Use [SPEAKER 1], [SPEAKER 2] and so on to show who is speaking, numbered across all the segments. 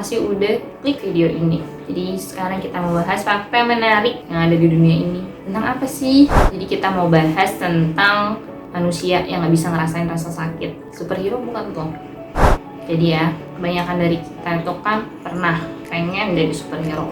[SPEAKER 1] pasti udah klik video ini. Jadi sekarang kita mau bahas fakta menarik yang ada di dunia ini. Tentang apa sih? Jadi kita mau bahas tentang manusia yang gak bisa ngerasain rasa sakit. Superhero bukan tuh. Jadi ya, kebanyakan dari kita itu kan pernah pengen jadi superhero.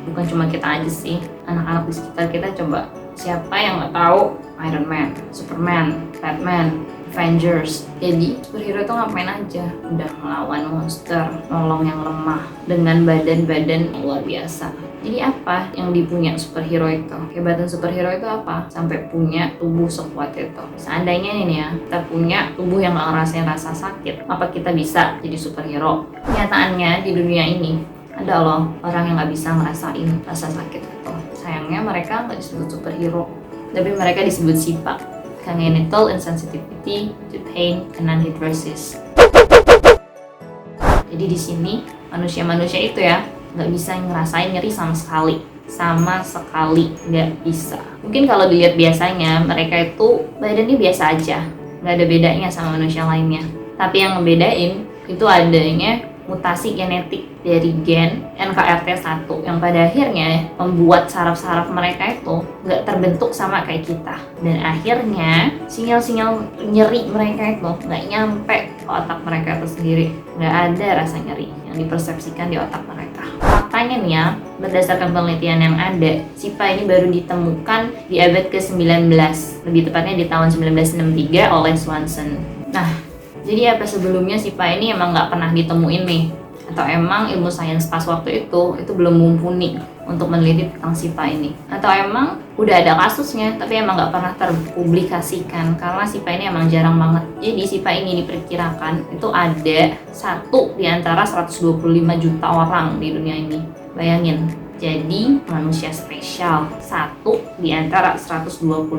[SPEAKER 1] Bukan cuma kita aja sih, anak-anak di sekitar kita coba. Siapa yang gak tahu Iron Man, Superman, Batman, Avengers. Jadi superhero itu ngapain aja? Udah melawan monster, nolong yang lemah dengan badan-badan yang luar biasa. Jadi apa yang dipunya superhero itu? Kehebatan superhero itu apa? Sampai punya tubuh sekuat itu. Seandainya nih ya, kita punya tubuh yang gak ngerasain rasa sakit, apa kita bisa jadi superhero? Kenyataannya di dunia ini ada loh orang yang gak bisa ngerasain rasa sakit itu. Sayangnya mereka gak disebut superhero, tapi mereka disebut SIPA, Congenital Insensitivity to Pain and Non-Hydrosis. Jadi di sini manusia-manusia itu ya nggak bisa ngerasain nyeri sama sekali nggak bisa. Mungkin kalau dilihat biasanya mereka itu badannya biasa aja, nggak ada bedanya sama manusia lainnya. Tapi yang ngebedain itu adanya mutasi genetik dari gen NKRT1 yang pada akhirnya membuat saraf-saraf mereka itu nggak terbentuk sama kayak kita, dan akhirnya sinyal-sinyal nyeri mereka itu nggak nyampe ke otak mereka itu sendiri. Nggak ada rasa nyeri yang dipersepsikan di otak mereka. Faktanya nih ya, berdasarkan penelitian yang ada, SIPA ini baru ditemukan di abad ke-19, lebih tepatnya di tahun 1963 oleh Swanson. Nah, jadi apa sebelumnya SIPA ini emang nggak pernah ditemuin nih? Atau emang ilmu sains pas waktu itu belum mumpuni untuk meneliti tentang SIPA ini? Atau emang udah ada kasusnya tapi emang nggak pernah terpublikasikan karena SIPA ini emang jarang banget. Jadi SIPA ini diperkirakan itu ada 1 di antara 125 juta orang di dunia ini. Bayangin, jadi manusia spesial 1 di antara 125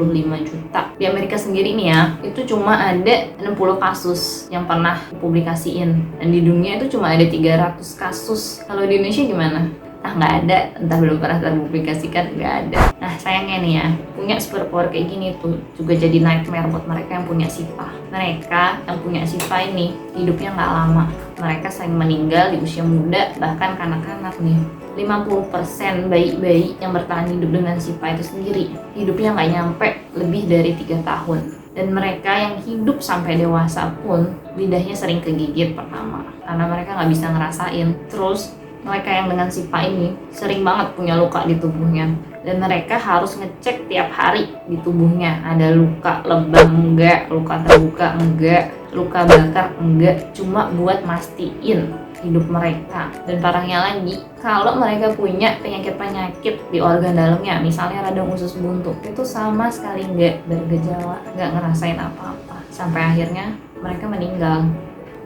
[SPEAKER 1] juta. Di Amerika sendiri nih ya, itu cuma ada 60 kasus yang pernah dipublikasiin. Dan di dunia itu cuma ada 300 kasus. Kalau di Indonesia gimana? Nah, nggak ada, entah belum pernah terpublikasikan, nggak ada. Nah, sayangnya nih ya, punya superpower kayak gini tuh juga jadi nightmare buat mereka yang punya SIPA. Mereka yang punya SIPA ini hidupnya nggak lama. Mereka sering meninggal di usia muda, bahkan kanak-kanak nih. 50% bayi-bayi yang bertahan hidup dengan SIPA itu sendiri hidupnya nggak nyampe lebih dari 3 tahun. Dan mereka yang hidup sampai dewasa pun lidahnya sering kegigit pertama karena mereka nggak bisa ngerasain. Terus mereka yang dengan SIPA ini sering banget punya luka di tubuhnya, dan mereka harus ngecek tiap hari di tubuhnya ada luka lebam enggak, luka terbuka enggak, luka bakar enggak, cuma buat mastiin hidup mereka. Dan parahnya lagi, kalau mereka punya penyakit-penyakit di organ dalamnya, misalnya radang usus buntu, itu sama sekali nggak bergejala, nggak ngerasain apa-apa, sampai akhirnya mereka meninggal.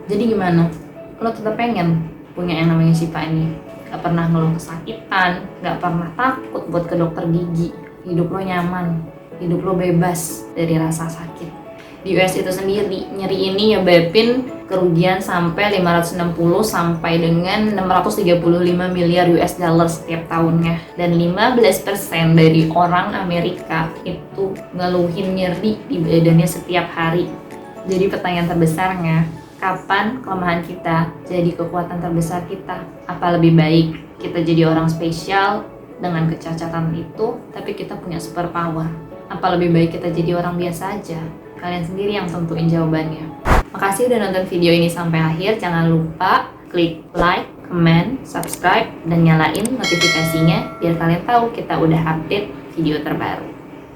[SPEAKER 1] Jadi gimana? Lo tetap pengen punya yang namanya SIPA ini? Gak pernah ngeluh kesakitan, gak pernah takut buat ke dokter gigi, hidup lo nyaman, hidup lo bebas dari rasa sakit. Di US itu sendiri, nyeri ini nyebabin kerugian sampai 560 sampai dengan 635 miliar US dollar setiap tahunnya. Dan 15% dari orang Amerika itu ngeluhin nyeri di badannya setiap hari. Jadi pertanyaan terbesarnya, kapan kelemahan kita jadi kekuatan terbesar kita? Apa lebih baik kita jadi orang spesial dengan kecacatan itu, tapi kita punya super power? Apa lebih baik kita jadi orang biasa aja? Kalian sendiri yang tentuin jawabannya. Makasih udah nonton video ini sampai akhir. Jangan lupa klik like, comment, subscribe, dan nyalain notifikasinya biar kalian tahu kita udah update video terbaru.